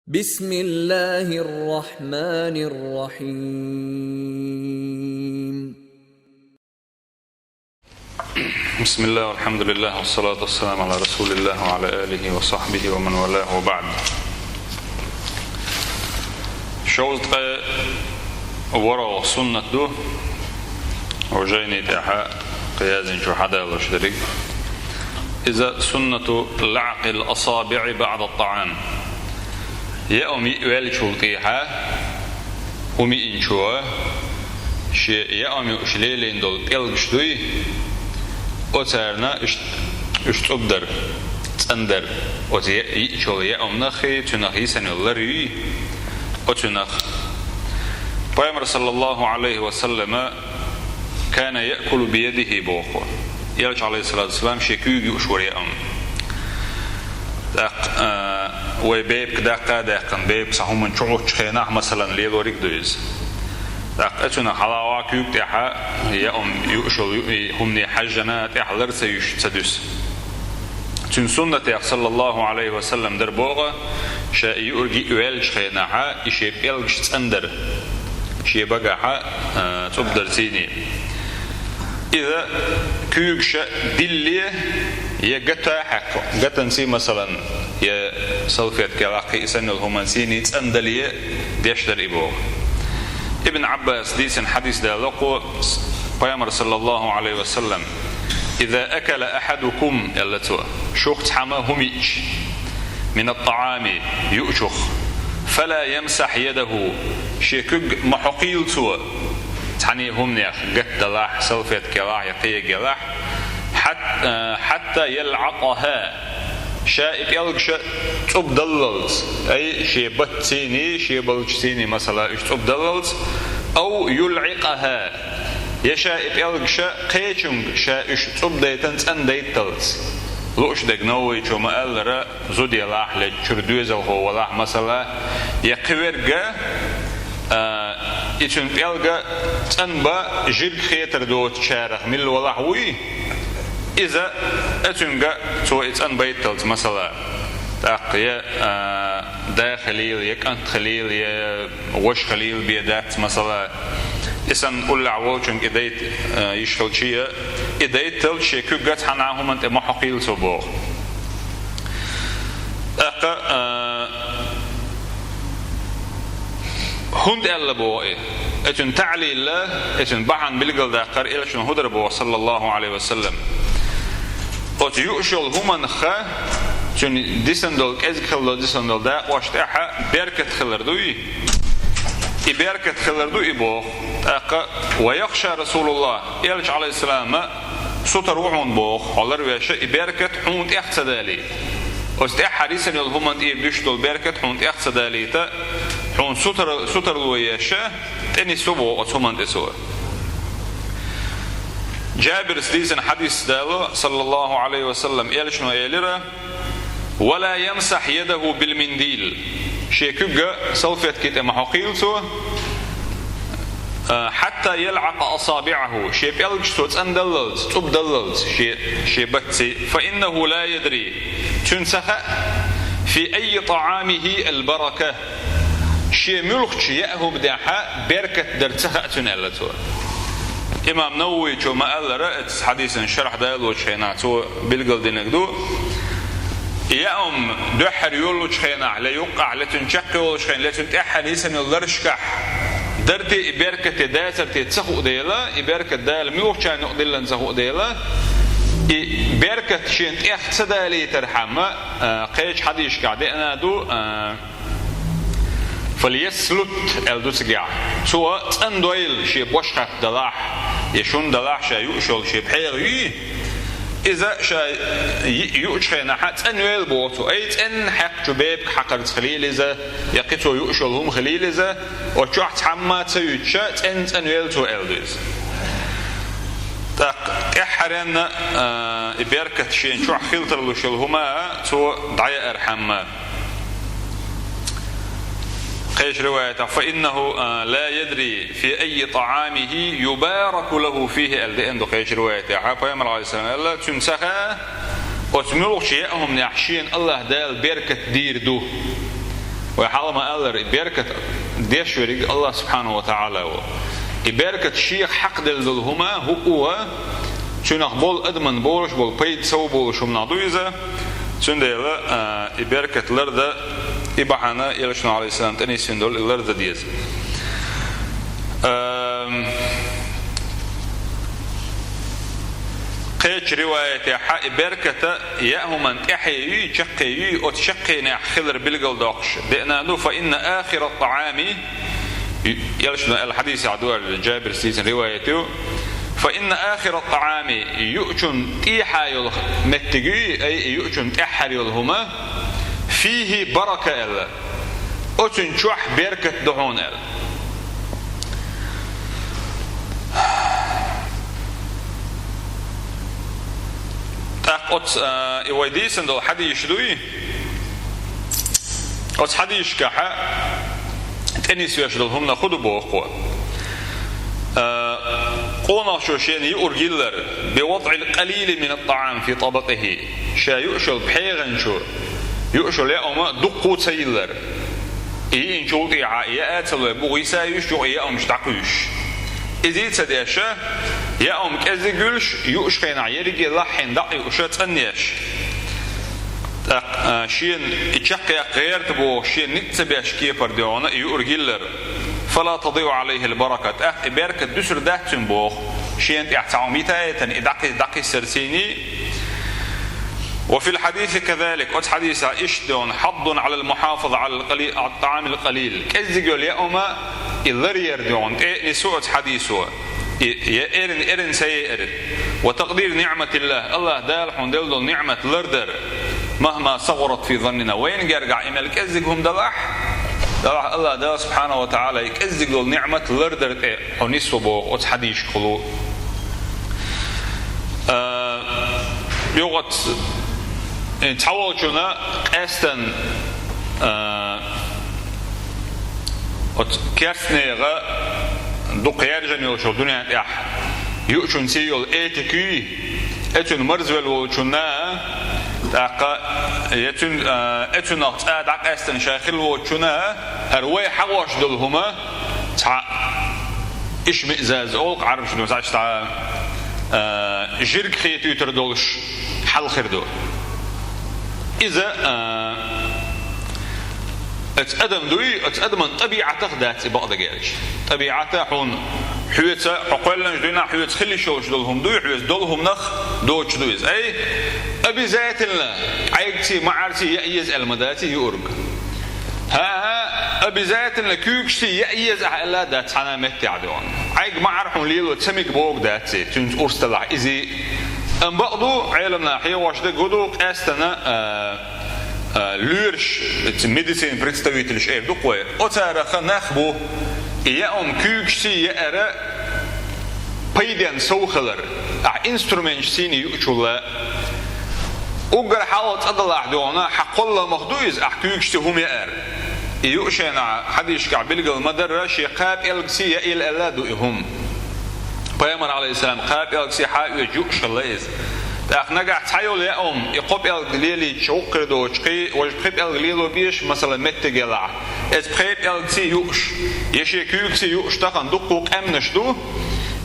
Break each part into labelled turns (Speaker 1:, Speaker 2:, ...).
Speaker 1: بسم الله الرحمن الرحيم.
Speaker 2: بسم الله والحمد لله والصلاة والسلام على رسول الله وعلى آله وصحبه ومن والاه وبعد. شوزت ورا سنة دو وجيني تاحا قياز شو حدا الله شريك إذا سنة لعق الأصابع بعد الطعام يأمي والشو تيحا ومي إنشوا يأمي أشليلين دول تلقشدوي أترنا اشتقدر تندر يشول يأم نخي تنخي سنولري أتنخ. پیغمبر صلى الله عليه وسلم كان يأكل بيده بوخو يرجع عليه الصلاة والسلام شكوي أشور يأم وبيب كداقا داقن بيب صحو من شعوش خيناح مثلا ليلوريك دويز أتنا حلاوة كيوك تاحا يأم يؤشل همني حجنا تاح لرسا يشتدس تن سنة تاح صلى الله عليه وسلم در بوغا شا يؤرجي ويلش خيناحا يشيب يلش تندر شي بقاحا تبدر تيني إذا كيوك شا دلية يقتا حق قتا نسي مثلا يا صلفيت كلاقي إسان الهمانسيني تندلية ديشتر إبوغ. ابن عباس ديسن حديث دالقو پیغمبر صلى الله عليه وسلم إذا أكل أحدكم يلتو شخص حماهميش من الطعام يؤشخ فلا يمسح يده شيكوك محقيل سوى تعني همنيخ قد دلاح سلفت كلاح يقيا كلاح حتى يلعقها شائب يلقش تب دللز أي شيء بتسيني شيء بلجسيني مثلا إيش تب دللز أو يلعقها يشائب يلقش قيشم شا إيش تب ديتنس أن ديتلز لوش دقنوي شو ما قال را زودي لاح لجردوز أو هو لاح مثلا يقورجا إيشن يلقى تنبا جرد خيتر دوت شارخ من الولاحوي إذا أتنجا سو إتن بيتلز مثلا تأقيا دا خليل يك أنت خليل يا وش خليل بيدات مثلا إسن أول عوجن إديت يشغل شيء إديت تل شيء كجت حناهم أنت محقيل سبوه هند ألا بوئه أتن تعلي الله أتن بعن بلقل ذاكر إلى شنو هدر بوه صلى الله عليه وسلم قد يؤشل همان خا شن ديسندل إزكال ديسندل دا واشتاحا بركة خلردوي بركة خلردوي بوه ويخشى رسول الله يلج عليه السلام ستر وعون بوه على رواية بركة حوند احتدالي واستاح حديثا يلهمن بيشتل بركة حوند احتدالي تا حون ستر الوياشة تاني سبو وثمان تسوى. جابر سديسن حديث دالو صلى الله عليه وسلم يلشنو يلرا ولا يمسح يده بالمنديل شيكوغا سلفت كيت محقيلتو حتى يلعق أصابعه شيب يلجتو تندللت تبدللت شي بتسي فإنه لا يدري تنسخ في أي طعامه البركة شي ملخ يأهو بداحا بركة درتها تنالتو. إمام نووي جو ما قال رأت حديثا شرح دالو شيناتو بالقل دينكدو يأم دحر يولو شينا لا يوقع لا تنشق يولو شين لا تنتأحل يسن يلرشكح درتي إبركة داسر تتسخو ديلا إبركة دال ملوخ شان نقدل نسخو ديلا إبركة شين تأخصدا لي ترحمة قيش حديث قاعد أنا دو فليسلط الدوسجع سواء تندويل شيء بوشخ دلاح يشون دلاح شيء يؤشل شيء بحير إذا شيء يؤشخ نحات أنويل بوتو أي تن حق جباب حقرت خليل إذا يقتو يؤشلهم خليل إذا وشحت حمات سيوتشا أنويل تو إلديز إحرن إبركة شيء شو خلتر لشلهما تو ضيع أرحمه قيش رواية فإنه لا يدري في أي طعامه يبارك له فيه الدين قيش رواية حبايم عليه السلام الله تنسخها وتملك شيئهم نحشين الله دال بركة دير دو وحال ما ألر بركة ديش ورق الله سبحانه وتعالى بركة شيخ حق دلهما هو شنخ بول أدمن بولش بول بيد سو بولش من عدويزة شنديلا بركة لرد إبحانا يلشنا عليه السلام تاني سندول لرد ديز قيش رواية حق بركة يأهمن إحيي شقي أتشقينا خلر بالقل داقش دقنا فإن آخر الطعام يلشنا الحديث عدوار جابر سيسن روايته فإن آخر الطعام يؤجن إيحا متجي أي يؤجن إحر يلهما فيه بركة إلا أتن شوح بركة دهون إلا ويديسن دول حديش دوي أت حديش كحا تنيس يشدل هم ناخذ بوقوة قونا شو شيء يورجيلر بوضع القليل من الطعام في طبقه شا يؤشل بحيغن شو يؤشل يا دقو تسيلر إن شو يا أتل بويسا يشجع يا مش تعقيش إذا تداشة يا كأزجلش يؤشخين عيرجي لحين دقي وشات أنيش شين يشقي غير تبو شين نتبعش كيف رديونا يورجيلر فلا تضيع عليه البركة بركة دسر دهتن بوخ شين تعميتها دقي سرسيني وفي الحديث كذلك حديث إشدون حض على المحافظة على القليل على الطعام القليل كأزجل يا أما الذرير دون نسوء حديثه يا إرن سيء إرن وتقدير نعمة الله دال حندل نعمة لردر مهما صغرت في ظننا وين يرجع إن الكذبهم دلح الله دال سبحانه وتعالى يكذب نعمة لردر حنيسو بو حديث خلو يوقت تحول شنا أستن كيرسنيغا دقيار جنيل شو دنيا إح يؤشن سيول إتكي أتون مرزول وشنا تاقا يتون أتون أتعد أستن شاخل وشنا هروي حواش دلهما تع إيش مئزاز أولق عرب شنو زعش تع جرك خيت يتردولش حل خردو إذا أتقدم دوي أتقدم طبيعته ذات بعض جالش طبيعته حون حيوت عقلنا جدنا حيوت خلي شوش دولهم دوي حيوت دولهم نخ دوش دويز أي أبي ذات الله عيقتي معرتي يأيز المداتي يورج ها أبي ذات الله كيوكشتي يأيز على ذات حنا متى عدوان عيق معرهم ليلو تسميك بوق ذاتي تنت أرسلع إزي أم بعضو علمنا حيا واش ده جودو أستنا لورش ميديسين представитель شيء دقوة أتارخ نخبو يوم كيوكسي يأرى بيدن سوخلر إنسترومنت سيني يؤشلا أقدر حاولت أضلع دونا حقول مخدوز كيوكسي هم يأرى يؤشنا حديش كعبلق المدرة شقاب إلكسي يأل ألادو هم بيامر عليه السلام قاب إلكسي حاول يجوش الليز نجح تحيل يوم يقب الجليلي شوكر دوشقي ويقب الجليلو بيش مثلا متجلع إذ قب الجسي يوش يشي كيوكسي يوش تخن دقوق أمنش دو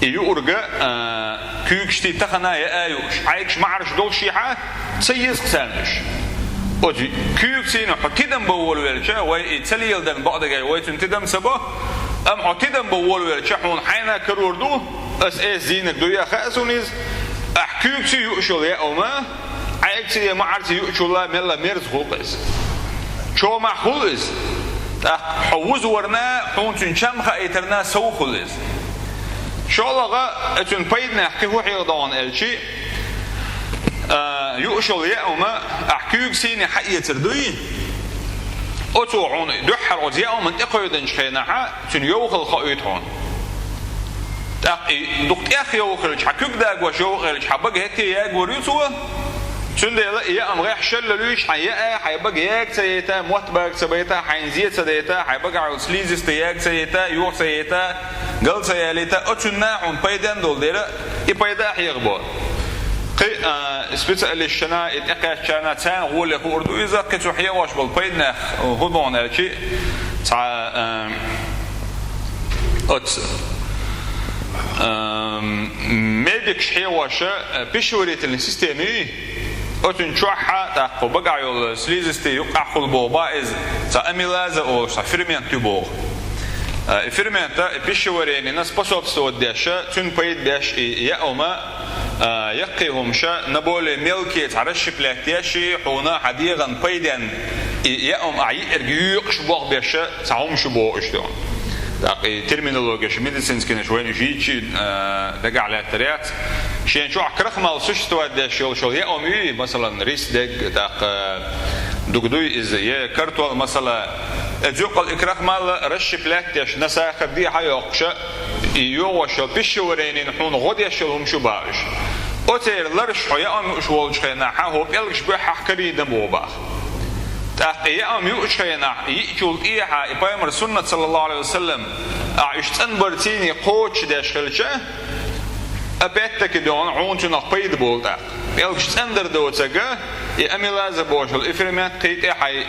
Speaker 2: يورجع كيوكشتي تخنا يأيوش عايش معرش دول شيحة تسيز قسانش أجي كيوكسي نحكيدم بول ويلشة ويتسلي يلدن بعض جاي ويتنتدم سبا أم حكيدم بول ويلشة حون حينا كرور دو أس زينك دو يا خاسونيز أحكيوكسي يوشول يا أما عايكسي معرش يوشول ملا ميرز خلقس شو مع خلقس حوز ورنا حون تنشم خايترنا سو خلقس شو الله أتون بيدنا أحكي هو حيضان الشيء يوشول يا أما أحكيوكسي نحقية تردوين أتوعون دحر وزياء من إقيدن شخينها تن يوخل خايتهون دكت أخي يوخلش حكيك داق وشوخلش حبق هكي ياق وريسوه شنده يا أم غير شل ليش حياء حيبق ياق سيتا موتبق سبيتا حينزيت سديتا حيبق على سليزس تياق سيتا يوخ سيتا قل سياليتا أتشنا عن بيدان دول ديرا يبيدا حيغبو سبيتسأل الشنا إتقى شنا تان غول لك أردو إذا كتو حيا واش بالبيدنا هضون الشيء تاع ميديك حيا واش بيشوريت السيستمي أتون شوحة تاع بقى يول سليزستي يقع خلبو بايز تاع أميلازا أو تاع فيرمين تبو فيرمين تاع بيشورين الناس بسوت سوداش تون بيد باش يأوما يقيهم شا نبول ملكي تعرش بلاتياشي حونا حديغا بيدن يأم أعي إرجيق شبوغ بيشا تعوم شبوغ إشتون داقي ترمينولوجيا ميديسينز كنا شوين جيتشي دقع على التريات شين شو عكرخ مال سوشتوا ده شو يأم إيه مثلا ريس دق داق دقدوي إذا يه كرتوا مثلا أذوق الإكراخ مال رش بلاتياش نساخ دي حيوقشة يوش بيشورين حون غد يشلهم شباش أتير لرش حيا أم يشولش خينا هو بيلش بيح كريدة موبا تأقي أم يشخينا يجول إيها إبايمر سنة صلى الله عليه وسلم عشت أنبرتيني قوتش داش خلشة أبيتك دون عون تنق بيد بولتا بيلش أندر دوتك يأمي لازم بوشل إفرمات قيت إيحي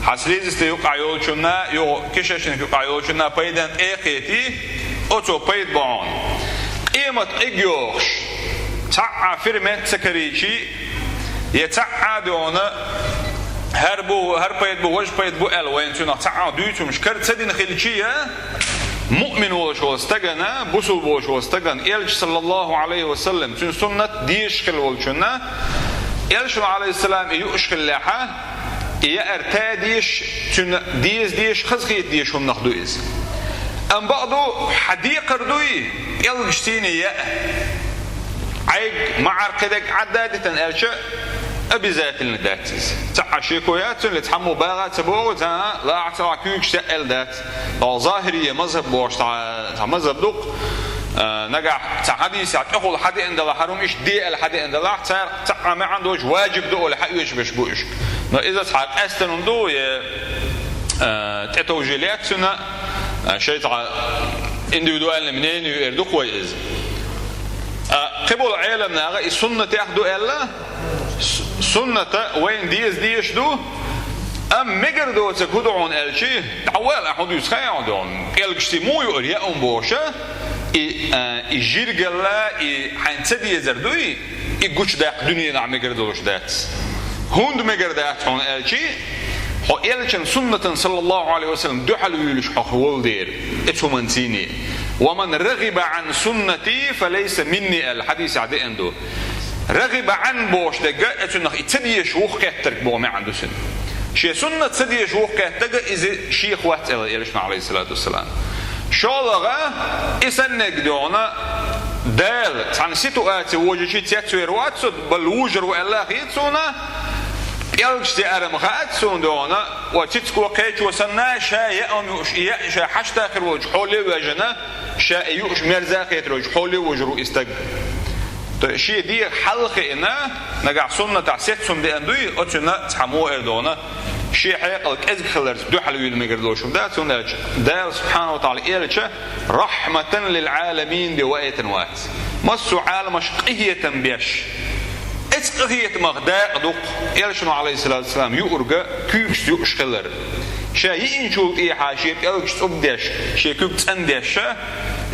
Speaker 2: حسليز يقع يولشنا يو كششن يقع يولشنا بيدن إيقيتي أتو بيد بعون قيمة إجيوش تعا فرمت سكريشي يتعا دونا هر بيد بو وجه بيد بو ألوين تنا تعا دويتو مش كرت سدين خلشية مؤمن وش واستجنا بوسل وش واستجن إلش صلى الله عليه وسلم تن سنة ديش خل ولشنا إلش عليه السلام يؤشخل لحه يا ارتاديش تن ديش خزخيت ديش هم نخدويز أم بعضو حديقة ردوي يلجتيني يا عيق معركدك عدادة ألشاء أبيزات النداتيز تعشيكويات اللي تحمو باغا تبوغ لا اعتراك يوكش تأل دات ظاهرية مذهب بوش تاع مذهب دوق نجح حديث يقول حد عند الله حرام إيش دي الحد عند الله تاع ما عندوش واجب دو ولا حق يش بشبوش إذا تحق أستن دو تتوجيلات سنة شيء تاع individual منين يردو كويس قبل عالم ناقة السنة تأخذ إلا سنة وين ديش دو أم مجر دو تكودون الشيء تعوال أحد يسخيا دون الجستي مو يوريا بوشة يجرجلا حنتدي زردوي يقولش داق دنيا نعم مجر دوش دات هند مجر دات هون الشيء هو إلشن سنة صلى الله عليه وسلم دحلو يلش حول دير اتشمنتيني ومن رغب عن سنتي فليس مني الحديث عدي عنده رغب عن بوش دقا اتنخ اتدي شوخ كاترك بو ما عنده سن شي سنة تدي شوخ كاترك إذا شيخ وقت إلشن عليه الصلاة والسلام شالغا إسنك دونا دال عن سيتواتي وجهي تياتوير واتسو بالوجر وإلا خيتسونا يلجتي أرم غاتسون دونا وتتكو قيت وسنا شاء يأم شاء حشت آخر وجه حولي وجنا شاء يؤش مرزاقيت وجه حولي وجرو استق شيء دي حلقة إنا نجع سنة تعسيت سن دي أندوي أتنا تحمو إردونا شيء حيقلك إذ خلرت دو حلوي المجردوش ده سنة ده سبحانه وتعالى إيرتش رحمة للعالمين بوقت وات مصر عالم شقية بيش إسقية مغداء دوق إيرشنا عليه الصلاة والسلام يؤرجع كيوش يؤشخلر شيء إنشوت إيه حاشية إلش تبدش شيء كيوت أندش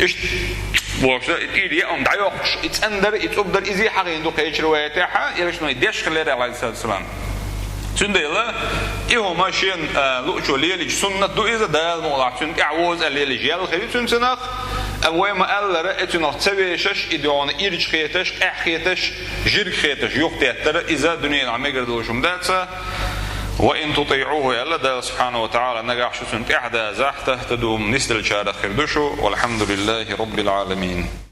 Speaker 2: إيش بوشة إيدي أم دعيوقش إتأندر إتأبدر إزي حقين دوق إيش روايتها إيرشنا يدش خلر عليه الصلاة والسلام تنديلا إيهم ماشين لوشوا ليلج سنة دو إذا دال موضع تند إعوز الليلج يال خليل تنسناق أول ما قال رأيتنا تسويشش إديون إيرج خيتش أحخيتش جير خيتش يقتأتر إذا دنيا عميقر دوشم داتسا وإن تطيعوه يلا دا سبحانه وتعالى نجح شو سنت إحدى زحته تدوم نسل الشارع خير دوشو والحمد لله رب العالمين.